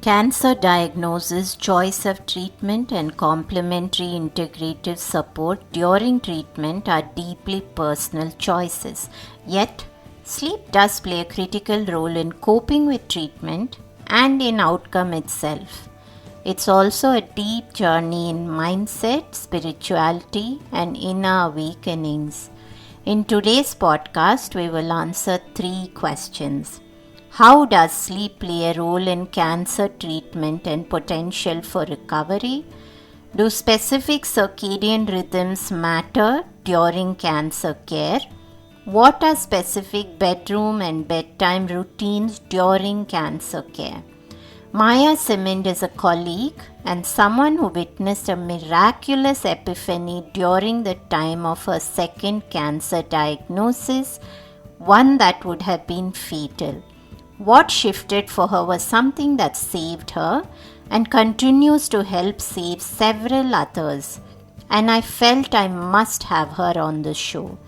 Cancer diagnosis, choice of treatment, and complementary integrative support during treatment are deeply personal choices. Yet, sleep does play a critical role in coping with treatment and in outcome itself. It's also a deep journey in mindset, spirituality, and inner awakenings. In today's podcast, we will answer 3 questions. How does sleep play a role in cancer treatment and potential for recovery? Do specific circadian rhythms matter during cancer care? What are specific bedroom and bedtime routines during cancer care? Maya Simand is a colleague and someone who witnessed a miraculous epiphany during the time of her second cancer diagnosis, one that would have been fatal. What shifted for her was something that saved her and continues to help save several others, and I felt I must have her on the show.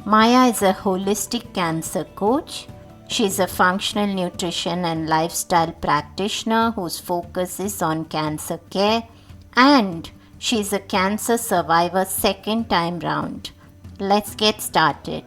Maya is a holistic cancer coach. She is a functional nutrition and lifestyle practitioner whose focus is on cancer care, and she is a cancer survivor second time round. Let's get started.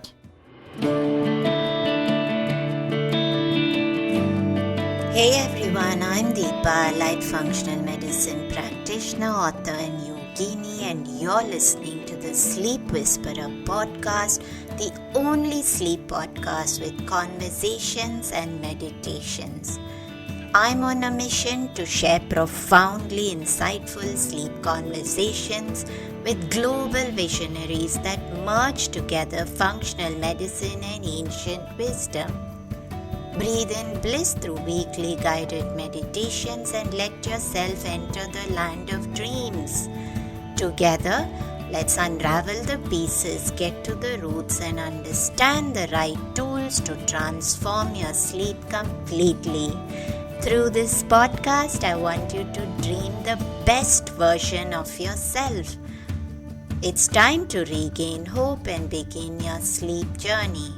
Hey everyone, I'm Deepa, light functional medicine practitioner, author and yogini, and you're listening to the Sleep Whisperer podcast, the only sleep podcast with conversations and meditations. I'm on a mission to share profoundly insightful sleep conversations with global visionaries that merge together functional medicine and ancient wisdom. Breathe in bliss through weekly guided meditations and let yourself enter the land of dreams. Together, let's unravel the pieces, get to the roots, and understand the right tools to transform your sleep completely. Through this podcast, I want you to dream the best version of yourself. It's time to regain hope and begin your sleep journey.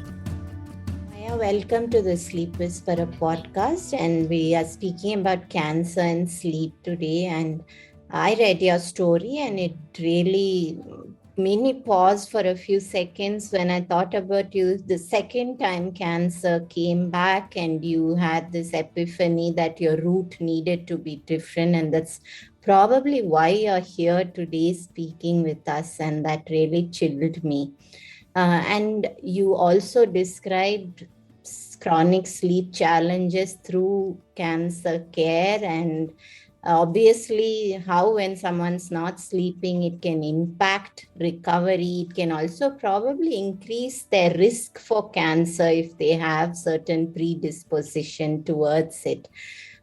Welcome to the Sleep Whisperer podcast, and we are speaking about cancer and sleep today. And I read your story and it really made me pause for a few seconds when I thought about you. The second time cancer came back and you had this epiphany that your route needed to be different, and that's probably why you're here today speaking with us, and that really chilled me. And you also described chronic sleep challenges through cancer care, and obviously how when someone's not sleeping it can impact recovery. It can also probably increase their risk for cancer if they have certain predisposition towards it.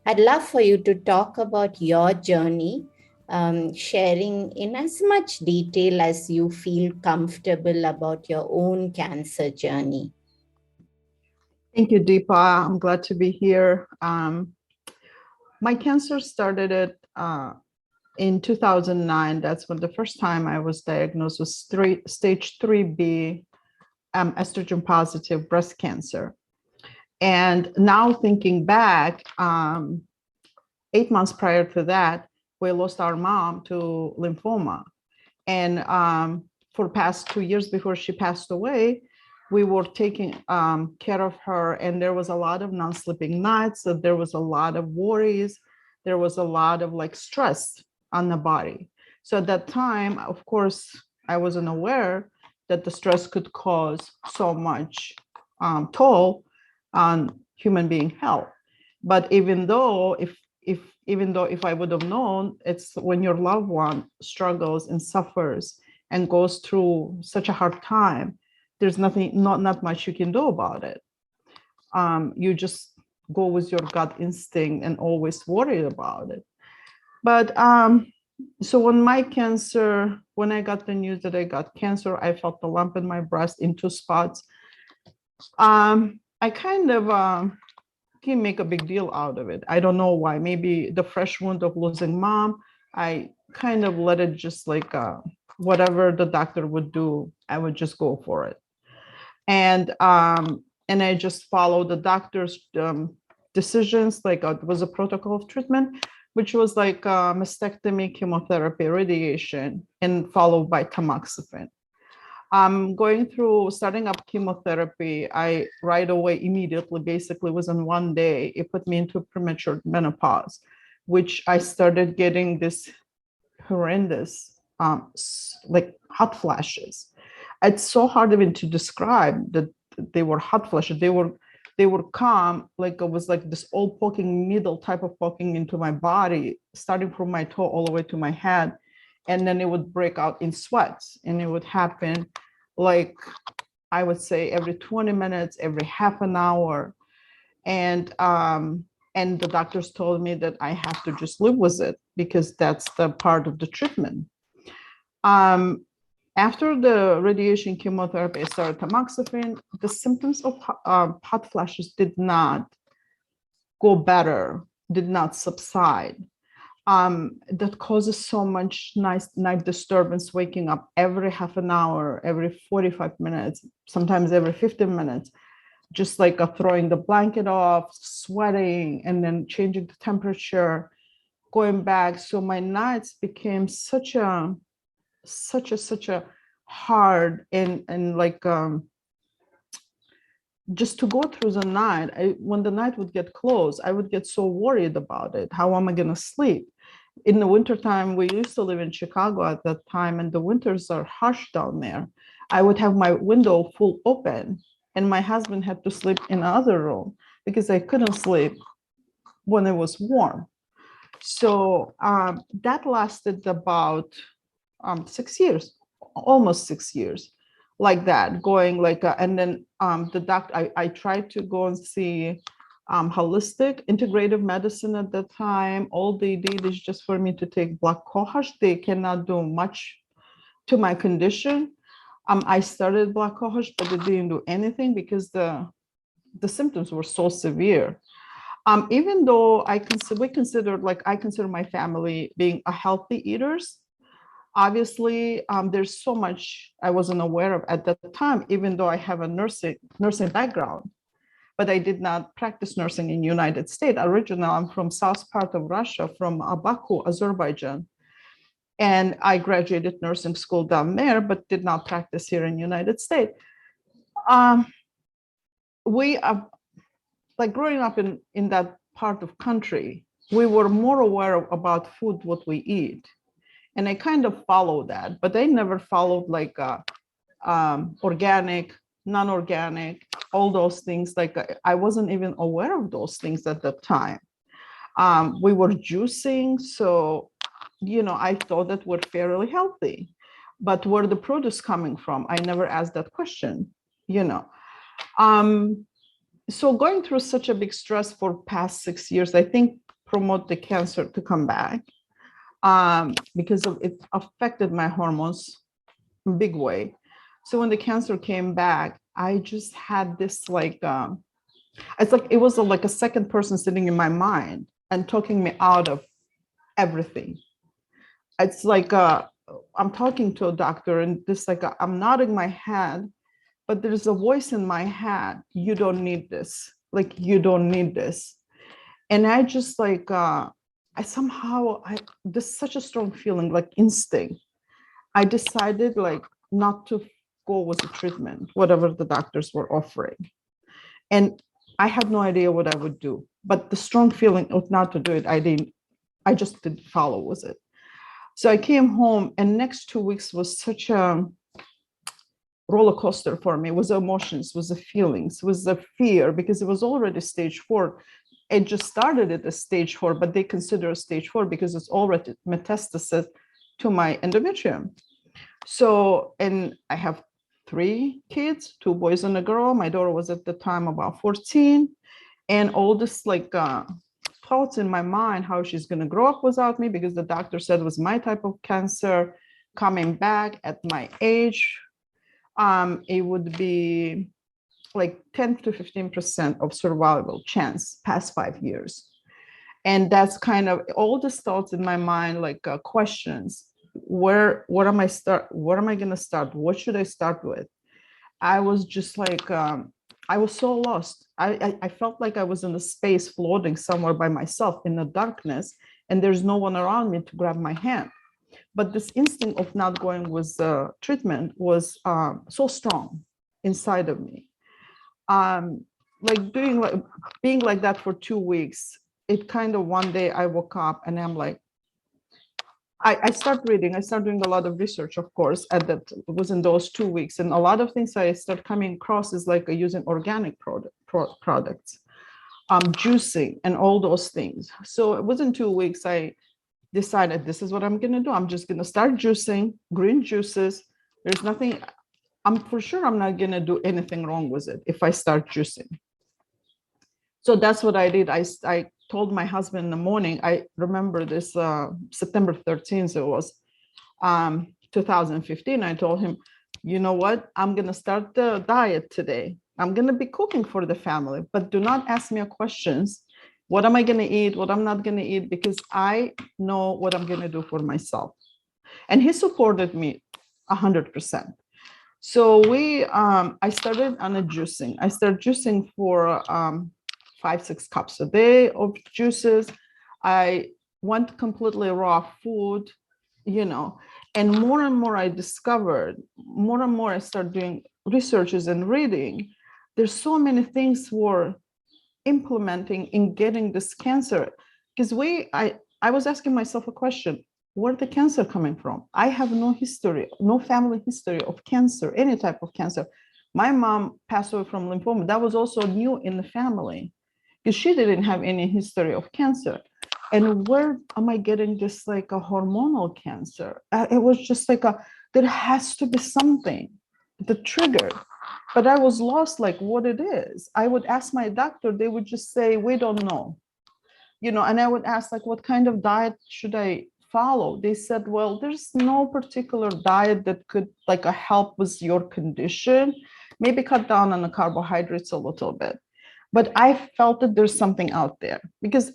I'd love for you to talk about your journey, sharing in as much detail as you feel comfortable about your own cancer journey. Thank you, Deepa. I'm glad to be here. My cancer started in 2009. That's when the first time I was diagnosed with stage 3B estrogen positive breast cancer. And now thinking back, 8 months prior to that, we lost our mom to lymphoma. And for the past 2 years before she passed away, we were taking care of her, and there was a lot of non-sleeping nights. So there was a lot of worries. There was a lot of stress on the body. So at that time, of course, I wasn't aware that the stress could cause so much toll on human being health. But even though if I would have known, it's when your loved one struggles and suffers and goes through such a hard time, there's not much you can do about it. You just go with your gut instinct and always worry about it. But so when I got the news that I got cancer, I felt the lump in my breast in 2 spots. I kind of can make a big deal out of it. I don't know why. Maybe the fresh wound of losing mom, I kind of let it just whatever the doctor would do, I would just go for it. And I just followed the doctor's decisions, like it was a protocol of treatment, which was like mastectomy, chemotherapy, radiation, and followed by tamoxifen. Going through starting up chemotherapy, I right away, immediately, basically within one day, it put me into premature menopause, which I started getting this horrendous, like hot flashes. It's so hard even to describe that they were hot flashes. They were calm, like it was like this old poking needle type of poking into my body, starting from my toe all the way to my head. And then it would break out in sweats. And it would happen like, I would say every 20 minutes, every half an hour. And the doctors told me that I have to just live with it because that's the part of the treatment. Um, After the radiation chemotherapy, I started tamoxifen. The symptoms of hot flashes did not go better, did not subside. That causes so much night disturbance, waking up every half an hour, every 45 minutes, sometimes every 15 minutes, just like throwing the blanket off, sweating, and then changing the temperature, going back. So my nights became such a hard and like just to go through the night. When the night would get close, I would get so worried about it. How am I going to sleep? In the wintertime, we used to live in Chicago at that time, and the winters are harsh down there. I would have my window full open, and my husband had to sleep in another room because I couldn't sleep when it was warm. So that lasted about 6 years, almost 6 years, like that, going like, and then the doctor, I tried to go and see holistic integrative medicine at that time. All they did is just for me to take blood cohosh. They cannot do much to my condition. I started blood cohosh, but it didn't do anything because the symptoms were so severe. Even though we considered, like, I consider my family being a healthy eaters. Obviously, there's so much I wasn't aware of at that time, even though I have a nursing background, but I did not practice nursing in the United States. Originally, I'm from south part of Russia, from Baku, Azerbaijan. And I graduated nursing school down there, but did not practice here in the United States. We are like growing up in that part of country, we were more aware about food, what we eat. And I kind of followed that, but I never followed like organic, non-organic, all those things. Like I wasn't even aware of those things at that time. We were juicing, so I thought that we're fairly healthy, but where the produce coming from? I never asked that question. So going through such a big stress for past 6 years, I think promote the cancer to come back because it affected my hormones in big way. So when the cancer came back, I just had this like, it's like, it was like a second person sitting in my mind and talking me out of everything. It's like, I'm talking to a doctor and this like, I'm nodding my head, but there's a voice in my head, you don't need this. Like, you don't need this. And I just like, this such a strong feeling, like instinct. I decided like not to go with the treatment, whatever the doctors were offering. And I had no idea what I would do, but the strong feeling of not to do it, I just didn't follow with it. So I came home, and next 2 weeks was such a roller coaster for me. It was the emotions, was the feelings, was the fear, because it was already stage 4. It just started at a stage 4, but they consider a stage 4 because it's already metastasis to my endometrium. So, and I have 3 kids, 2 boys and a girl. My daughter was at the time about 14, and all this like thoughts in my mind, how she's going to grow up without me, because the doctor said it was my type of cancer coming back at my age. It would be like 10 to 15% of survival chance past 5 years. And that's kind of all the thoughts in my mind, like questions. What am I going to start? What should I start with? I was just like, I was so lost. I felt like I was in a space floating somewhere by myself in the darkness, and there's no one around me to grab my hand. But this instinct of not going with treatment was so strong inside of me. Like doing like being like that for 2 weeks, it kind of one day I woke up and I'm like, I start reading, I start doing a lot of research, of course, at that within those 2 weeks. And a lot of things I start coming across is like using organic products, juicing and all those things. So within 2 weeks, I decided this is what I'm going to do. I'm just going to start juicing green juices. There's nothing, I'm for sure I'm not going to do anything wrong with it if I start juicing. So that's what I did. I told my husband in the morning, I remember this September 13th, it was 2015. I told him, you know what, I'm going to start the diet today. I'm going to be cooking for the family, but do not ask me questions. What am I going to eat? What I'm not going to eat? Because I know what I'm going to do for myself. And he supported me 100%. So I started on a juicing. I started juicing for 5-6 cups a day of juices. I went completely raw food, and more I discovered, more and more I started doing researches and reading. There's so many things we're implementing in getting this cancer. Because I was asking myself a question, where the cancer coming from? I have no history, no family history of cancer, any type of cancer. My mom passed away from lymphoma. That was also new in the family because she didn't have any history of cancer. And where am I getting this like a hormonal cancer? It was just like there has to be something that triggered. But I was lost, like what it is. I would ask my doctor, they would just say, we don't know. And I would ask, like, what kind of diet should I follow? They said, well, there's no particular diet that could like help with your condition. Maybe cut down on the carbohydrates a little bit. But I felt that there's something out there because,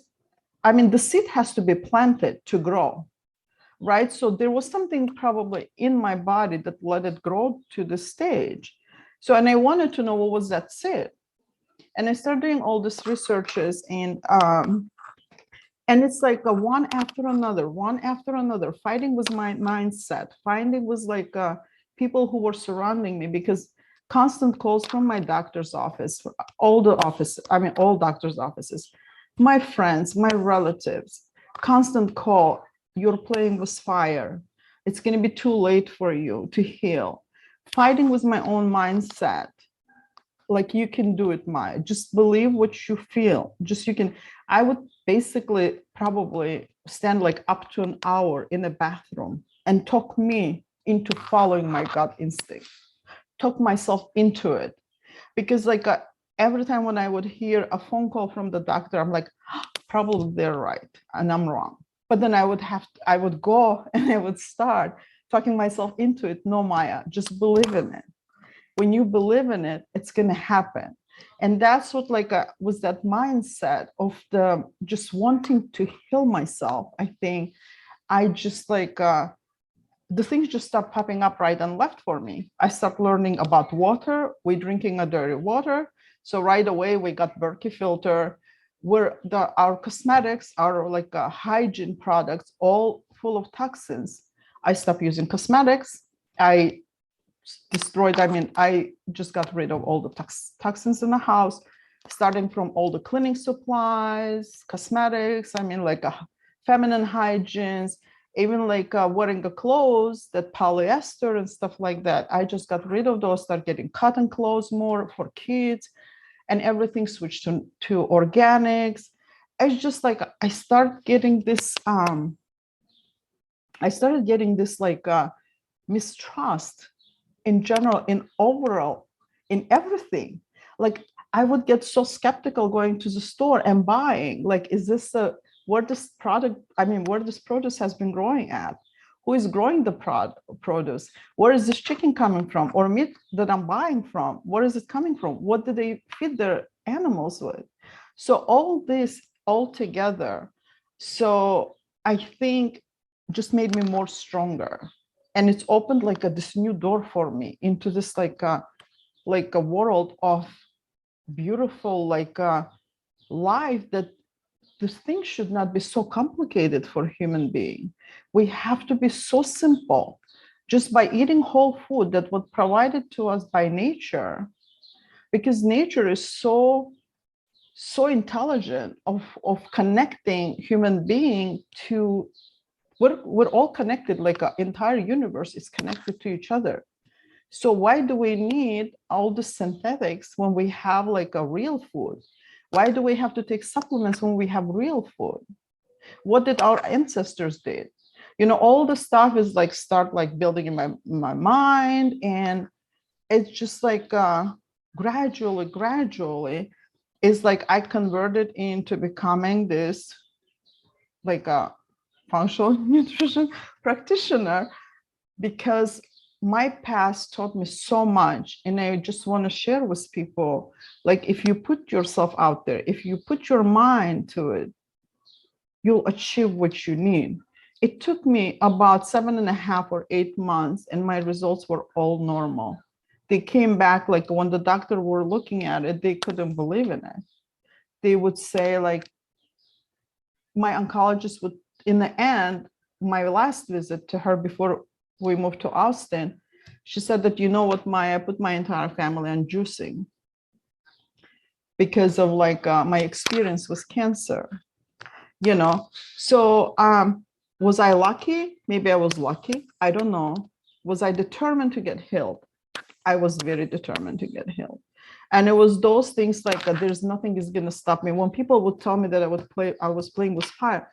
I mean, the seed has to be planted to grow, right? So there was something probably in my body that let it grow to the stage. So, and I wanted to know what was that seed. And I started doing all these researches and it's like one after another, fighting with my mindset, finding was like people who were surrounding me because constant calls from my doctor's office, all doctor's offices, my friends, my relatives, constant call, you're playing with fire. It's going to be too late for you to heal. Fighting with my own mindset. Like you can do it, Maya. Just believe what you feel. Just you can. I would basically probably stand like up to an hour in a bathroom and talk me into following my gut instinct, talk myself into it. Because like every time when I would hear a phone call from the doctor, I'm like, probably they're right and I'm wrong. But then I would go and I would start talking myself into it. No, Maya, just believe in it. When you believe in it, it's going to happen. And that's what like was that mindset of the just wanting to heal myself. I think I just like the things just start popping up right and left for me. I start learning about water. We're drinking a dirty water. So right away we got Berkey filter where our cosmetics are like hygiene products, all full of toxins. I stopped using cosmetics. I I just got rid of all the toxins in the house, starting from all the cleaning supplies, cosmetics, like feminine hygienes, even like wearing the clothes, that polyester and stuff like that. I just got rid of those, start getting cotton clothes more for kids, and everything switched to organics. It's just like I started getting this like mistrust in general, in overall, in everything. Like I would get so skeptical going to the store and buying, like, is this where this produce has been growing at? Who is growing the produce? Where is this chicken coming from? Or meat that I'm buying from? Where is it coming from? What do they feed their animals with? So all this all together. So I think just made me more stronger, and it's opened like this new door for me into this like a world of beautiful, like life, that this thing should not be so complicated for human being. We have to be so simple. Just by eating whole food that was provided to us by nature, because nature is so intelligent of connecting human being to, we're all connected, like an entire universe is connected to each other. So why do we need all the synthetics when we have like a real food? Why do we have to take supplements when we have real food? What did our ancestors did? All the stuff is like start like building in my mind, and it's just like gradually is like I converted into becoming this like a functional nutrition practitioner, because my past taught me so much, and I just want to share with people, like if you put yourself out there, if you put your mind to it, you'll achieve what you need. It took me about 7.5 or 8 months, and my results were all normal. They came back, like when the doctor were looking at it, they couldn't believe in it. They would say, like, my oncologist would, in the end, my last visit to her before we moved to Austin, she said that, you know what, Maya, I put my entire family on juicing because of like my experience with cancer, you know. So was I lucky? Maybe I was lucky. I don't know. Was I determined to get healed? I was very determined to get healed. And it was those things like there's nothing is going to stop me. When people would tell me that I was playing with fire,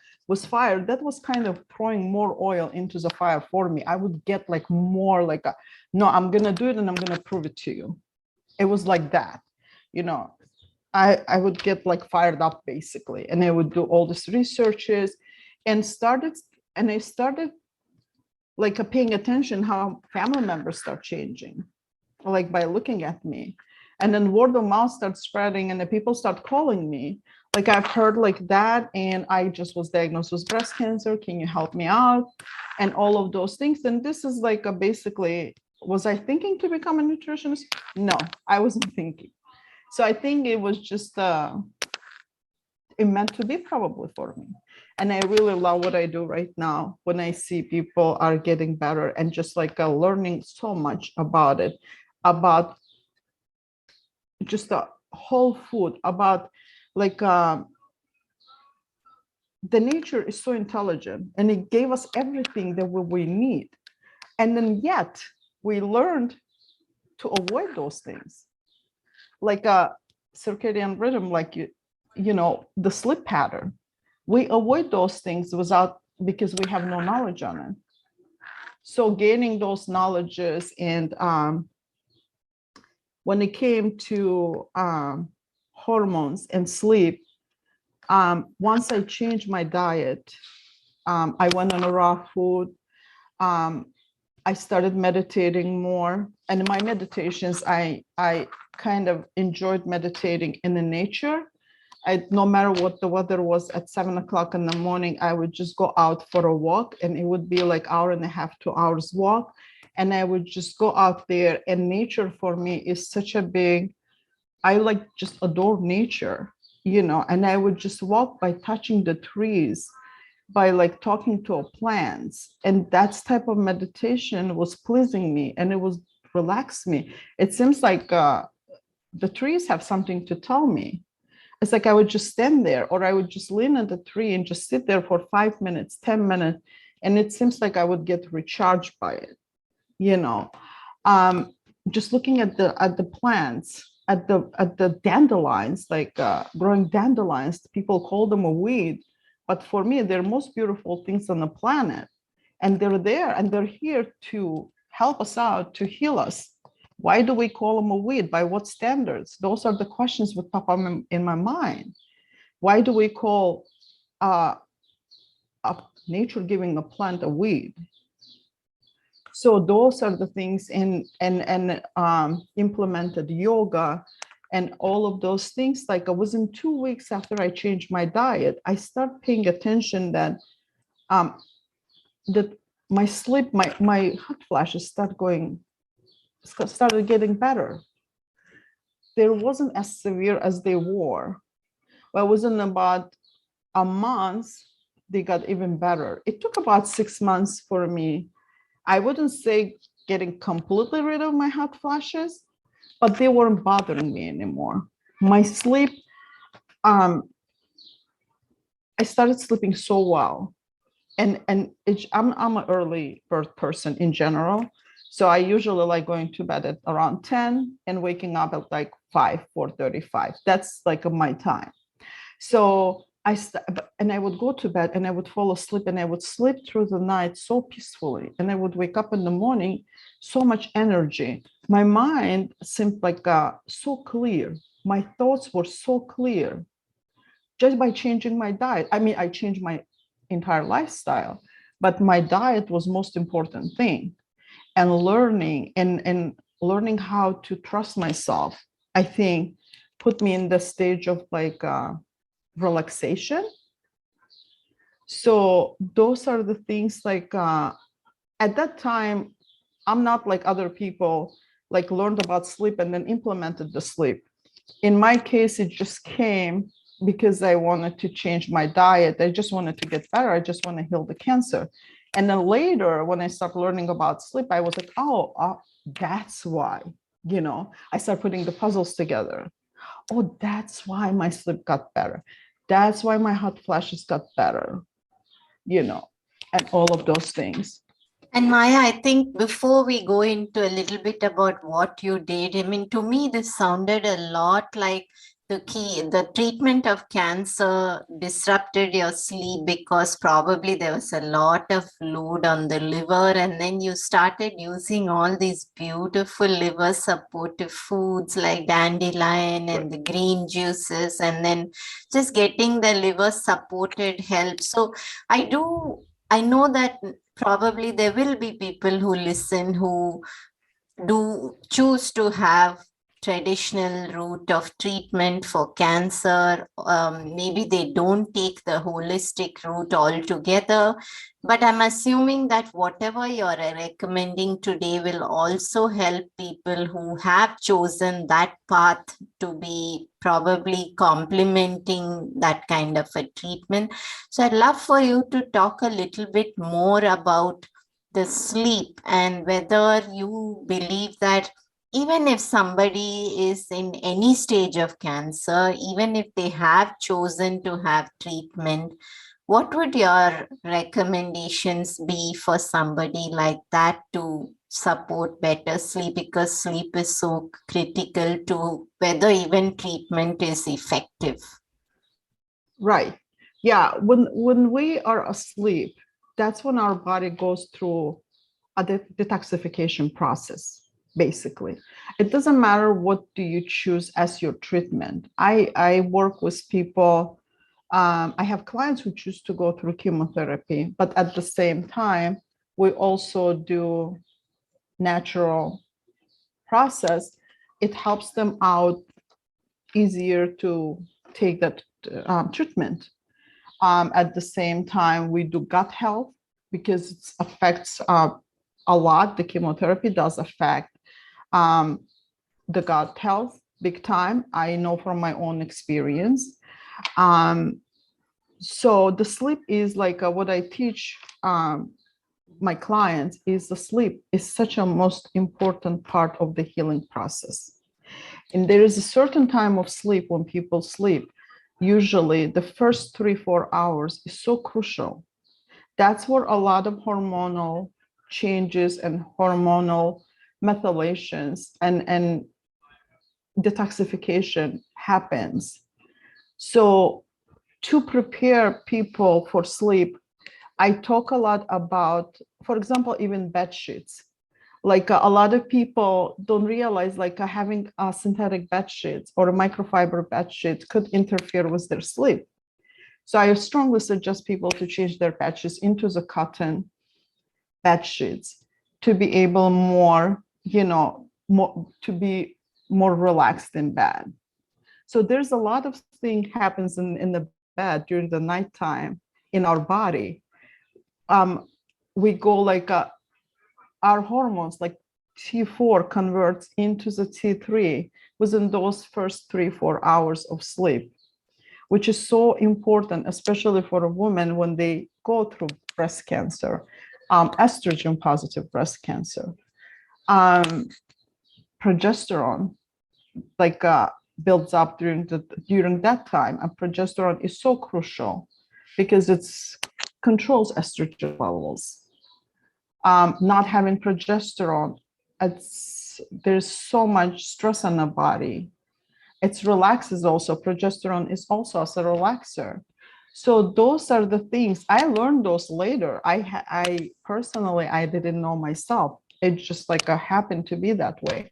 that was kind of throwing more oil into the fire for me. I would get like more like no, I'm going to do it and I'm going to prove it to you. It was like that, you know. I would get like fired up basically, and I would do all these researches, and I started like paying attention how family members start changing, like by looking at me. And then word of mouth starts spreading, and the people start calling me. Like I've heard like that, and I just was diagnosed with breast cancer. Can you help me out? And all of those things. And this is like basically, was I thinking to become a nutritionist? No, I wasn't thinking. So I think it was just it meant to be probably for me. And I really love what I do right now when I see people are getting better and just like learning so much about it, about just the whole food, about like the nature is so intelligent, and it gave us everything that we need. And then yet we learned to avoid those things, like a circadian rhythm, like the sleep pattern. We avoid those things because we have no knowledge on it. So gaining those knowledges, and when it came to hormones and sleep, once I changed my diet, I went on a raw food. I started meditating more, and in my meditations, I kind of enjoyed meditating in the nature. No matter what the weather was, at 7 o'clock in the morning, I would just go out for a walk, and it would be like 1.5 to 2 hours walk. And I would just go out there, and nature for me is such a big, I like just adore nature, and I would just walk by touching the trees, by like talking to plants. And that type of meditation was pleasing me, and it was relaxed me. It seems like the trees have something to tell me. It's like I would just stand there, or I would just lean on the tree and just sit there for 5 minutes, 10 minutes. And it seems like I would get recharged by it, you know. Just looking at the plants, at the dandelions, like growing dandelions, people call them a weed, but for me, they're most beautiful things on the planet. And they're there, and they're here to help us out, to heal us. Why do we call them a weed? By what standards? Those are the questions that pop up in my mind. Why do we call nature giving a plant a weed? So those are the things, and implemented yoga and all of those things. Like within 2 weeks after I changed my diet, I start paying attention that that my sleep, my hot flashes started getting better. there wasn't as severe as they were. But within about a month, they got even better. It took about 6 months for me. I wouldn't say getting completely rid of my hot flashes, but they weren't bothering me anymore. My sleep, I started sleeping so well. I'm an early bird person in general. So I usually like going to bed at around 10 and waking up at like 5, 4:35. That's like my time. So and I would go to bed and I would fall asleep and I would sleep through the night so peacefully. And I would wake up in the morning, so much energy. My mind seemed like so clear. My thoughts were so clear just by changing my diet. I mean, I changed my entire lifestyle, but my diet was most important thing. And learning learning how to trust myself, I think, put me in the stage of like relaxation. So those are the things like at that time, I'm not like other people like learned about sleep and then implemented the sleep. In my case, it just came because I wanted to change my diet. I just wanted to get better. I just want to heal the cancer. And then later, when I started learning about sleep, I was like, oh, that's why, I started putting the puzzles together. Oh, that's why my sleep got better. That's why my hot flashes got better, and all of those things. And Maya, I think before we go into a little bit about what you did, I mean, to me, this sounded a lot like the treatment of cancer disrupted your sleep because probably there was a lot of load on the liver. And then you started using all these beautiful liver supportive foods like dandelion and the green juices, and then just getting the liver supported help. So I know that probably there will be people who listen who do choose to have traditional route of treatment for cancer. Maybe they don't take the holistic route altogether, but I'm assuming that whatever you're recommending today will also help people who have chosen that path to be probably complementing that kind of a treatment. So I'd love for you to talk a little bit more about the sleep and whether you believe that even if somebody is in any stage of cancer, even if they have chosen to have treatment, what would your recommendations be for somebody like that to support better sleep? Because sleep is so critical to whether even treatment is effective. Right. Yeah. When we are asleep, that's when our body goes through a detoxification process, basically. It doesn't matter what do you choose as your treatment. I work with people. I have clients who choose to go through chemotherapy, but at the same time, we also do natural process. It helps them out easier to take that treatment. At the same time, we do gut health because it affects a lot. The chemotherapy does affect the gut health big time. I know from my own experience. So the sleep is like what I teach my clients is the sleep is such a most important part of the healing process. And there is a certain time of sleep when people sleep. Usually the first 3-4 hours is so crucial. That's where a lot of hormonal changes and hormonal methylations and detoxification happens. So to prepare people for sleep, I talk a lot about, for example, even bed sheets. Like a lot of people don't realize like having synthetic bed sheets or a microfiber bed sheet could interfere with their sleep. So I strongly suggest people to change their bed sheets into the cotton bed sheets to be able more, to be more relaxed in bed. So there's a lot of thing happens in the bed during the nighttime in our body. We go like our hormones like T4 converts into the T3 within those first 3-4 hours of sleep, which is so important, especially for a woman when they go through breast cancer, estrogen positive breast cancer. Progesterone builds up during that time, and progesterone is so crucial because it controls estrogen levels. Not having progesterone, there's so much stress on the body. It relaxes also. Progesterone is also as a relaxer. So those are the things. I learned those later. I personally, I didn't know myself. It just happened to be that way.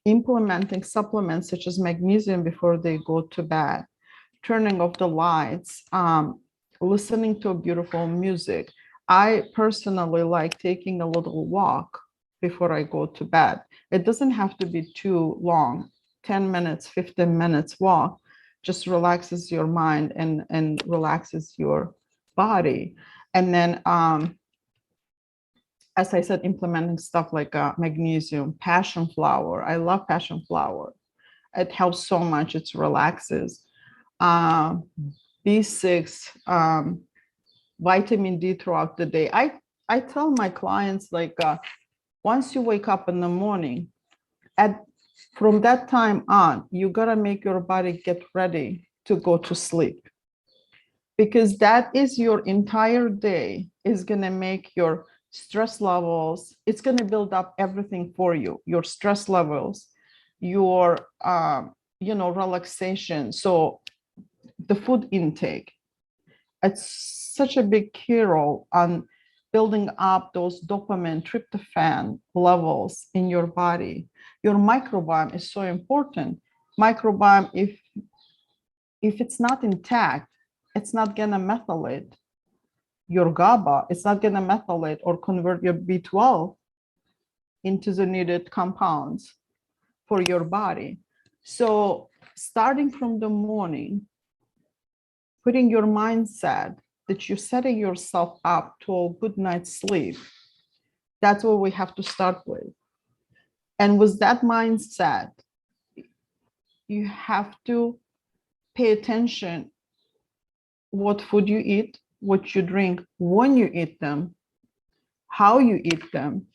Implementing supplements such as magnesium before they go to bed, turning off the lights, listening to beautiful music. I personally like taking a little walk before I go to bed. It doesn't have to be too long, 10 minutes, 15 minutes walk, just relaxes your mind and relaxes your body. And then, as I said, implementing stuff like magnesium, passion flower. I love passion flower. It helps so much, it relaxes. B6, vitamin D throughout the day. I tell my clients once you wake up in the morning, from that time on, you gotta make your body get ready to go to sleep, because that is your entire day is gonna make your stress levels, it's gonna build up everything for you, your stress levels, your relaxation. So the food intake, it's such a big key role on building up those dopamine, tryptophan levels in your body. Your microbiome is so important. Microbiome, if it's not intact, it's not gonna methylate your GABA. It's not gonna methylate or convert your B12 into the needed compounds for your body. So starting from the morning, putting your mindset that you're setting yourself up to a good night's sleep, that's what we have to start with. And with that mindset, you have to pay attention what food you eat, what you drink, when you eat them, how you eat them,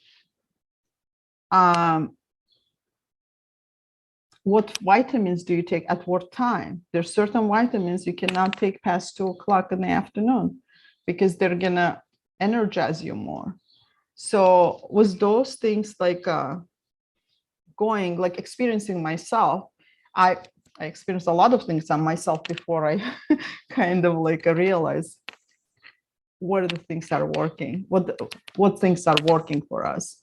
what vitamins do you take at what time. There's certain vitamins you cannot take past 2:00 in the afternoon because they're gonna energize you more. So with those things experiencing myself, I experienced a lot of things on myself before I kind of realize what are the things that are working, what things are working for us.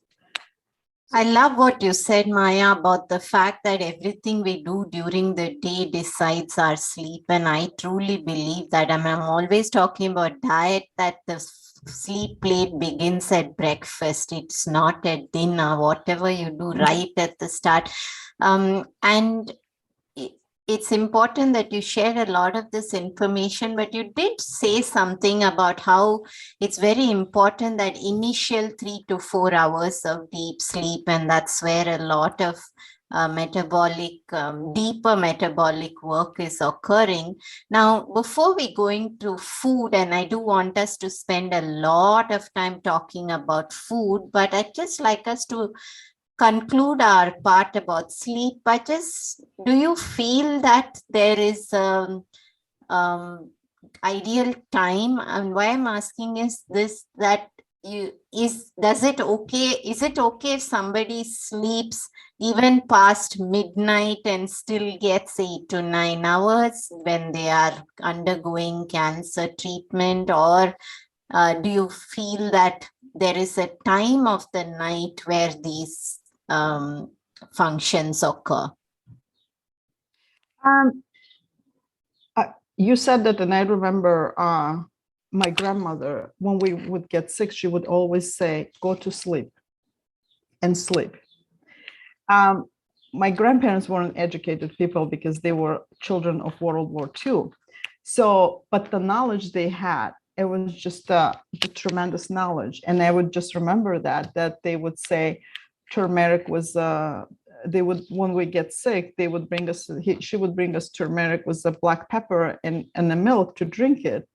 I love what you said, Maya, about the fact that everything we do during the day decides our sleep. And I truly believe that. I'm always talking about diet, that the sleep plate begins at breakfast. It's not at dinner, whatever you do right at the start. And it's important that you share a lot of this information, but you did say something about how it's very important that initial 3 to 4 hours of deep sleep, and that's where a lot of deeper metabolic work is occurring. Now, before we go into food, and I do want us to spend a lot of time talking about food, but I'd just like us to conclude our part about sleep. But just, do you feel that there is ideal time? And why I'm asking is this, that is it okay if somebody sleeps even past midnight and still gets 8 to 9 hours when they are undergoing cancer treatment? Or do you feel that there is a time of the night where these functions occur? You said that, and I remember my grandmother, when we would get sick, she would always say, go to sleep and sleep. My grandparents weren't educated people because they were children of World War II. So, but the knowledge they had, it was just the tremendous knowledge. And I would just remember that they would say, turmeric was they would, when we get sick, they would bring us, she would bring us turmeric with the black pepper and the milk to drink it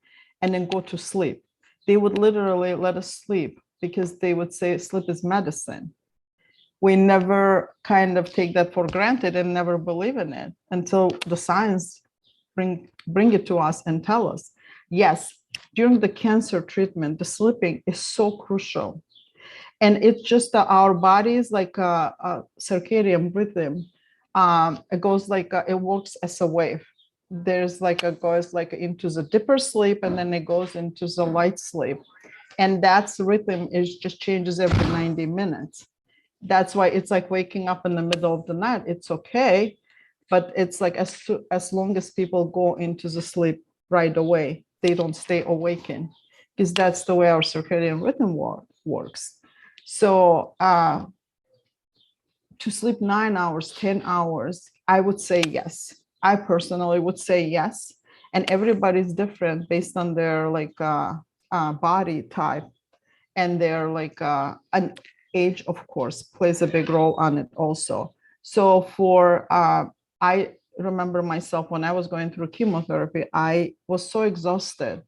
and then go to sleep. They would literally let us sleep because they would say sleep is medicine. We never kind of take that for granted and never believe in it until the science bring it to us and tell us, yes, during the cancer treatment, the sleeping is so crucial. And it's just our bodies like a circadian rhythm. It goes like it works as a wave. There's like a goes like into the deeper sleep, and then it goes into the light sleep, and that's rhythm is just changes every 90 minutes. That's why it's like waking up in the middle of the night. It's okay, but it's like as long as people go into the sleep right away, they don't stay awakened, because that's the way our circadian rhythm works. So to sleep 9 hours, 10 hours, I would say yes. I personally would say yes. And everybody's different based on their like body type and their like an age, of course, plays a big role on it also. So for I remember myself when I was going through chemotherapy, I was so exhausted.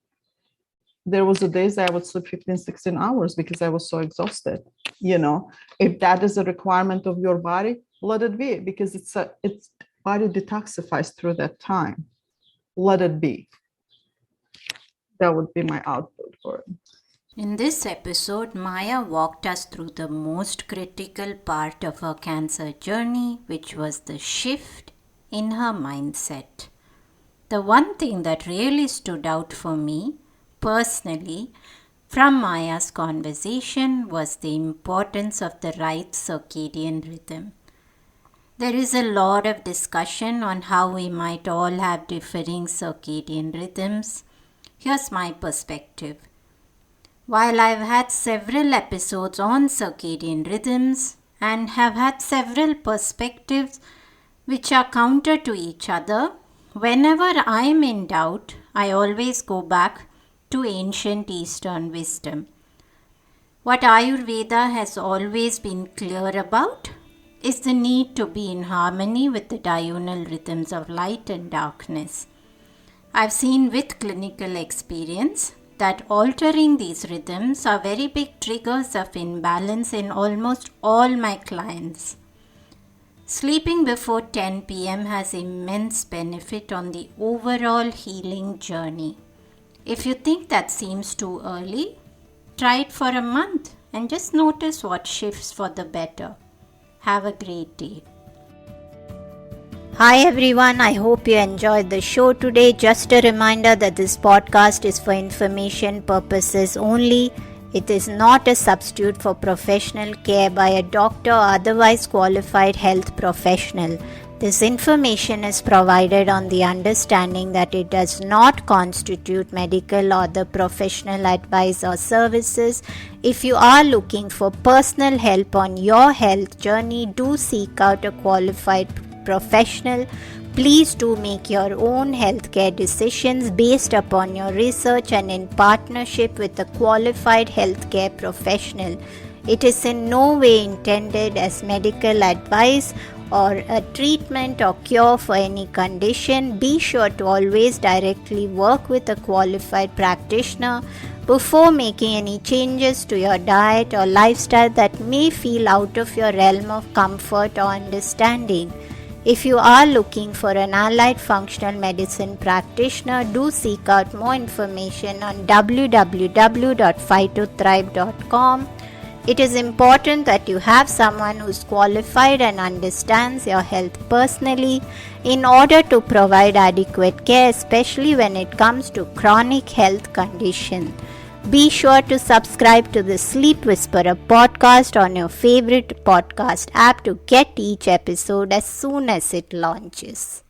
There was a days I would sleep 15, 16 hours because I was so exhausted. You know, if that is a requirement of your body, let it be, because it's body detoxifies through that time. Let it be. That would be my output for it. In this episode, Maya walked us through the most critical part of her cancer journey, which was the shift in her mindset. The one thing that really stood out for me personally from Maya's conversation was the importance of the right circadian rhythm. There is a lot of discussion on how we might all have differing circadian rhythms. Here's my perspective. While I've had several episodes on circadian rhythms and have had several perspectives which are counter to each other, whenever I am in doubt, I always go back to ancient Eastern wisdom. What Ayurveda has always been clear about is the need to be in harmony with the diurnal rhythms of light and darkness. I've seen with clinical experience that altering these rhythms are very big triggers of imbalance in almost all my clients. Sleeping before 10 p.m. has immense benefit on the overall healing journey. If you think that seems too early, try it for a month and just notice what shifts for the better. Have a great day. Hi everyone, I hope you enjoyed the show today. Just a reminder that this podcast is for information purposes only. It is not a substitute for professional care by a doctor or otherwise qualified health professional. This information is provided on the understanding that it does not constitute medical or the professional advice or services. If you are looking for personal help on your health journey, do seek out a qualified professional. Please do make your own healthcare decisions based upon your research and in partnership with a qualified healthcare professional. It is in no way intended as medical advice or a treatment or cure for any condition. Be sure to always directly work with a qualified practitioner before making any changes to your diet or lifestyle that may feel out of your realm of comfort or understanding. If you are looking for an allied functional medicine practitioner, do seek out more information on www.phytothrive.com. It is important that you have someone who is qualified and understands your health personally in order to provide adequate care, especially when it comes to chronic health conditions. Be sure to subscribe to the Sleep Whisperer podcast on your favorite podcast app to get each episode as soon as it launches.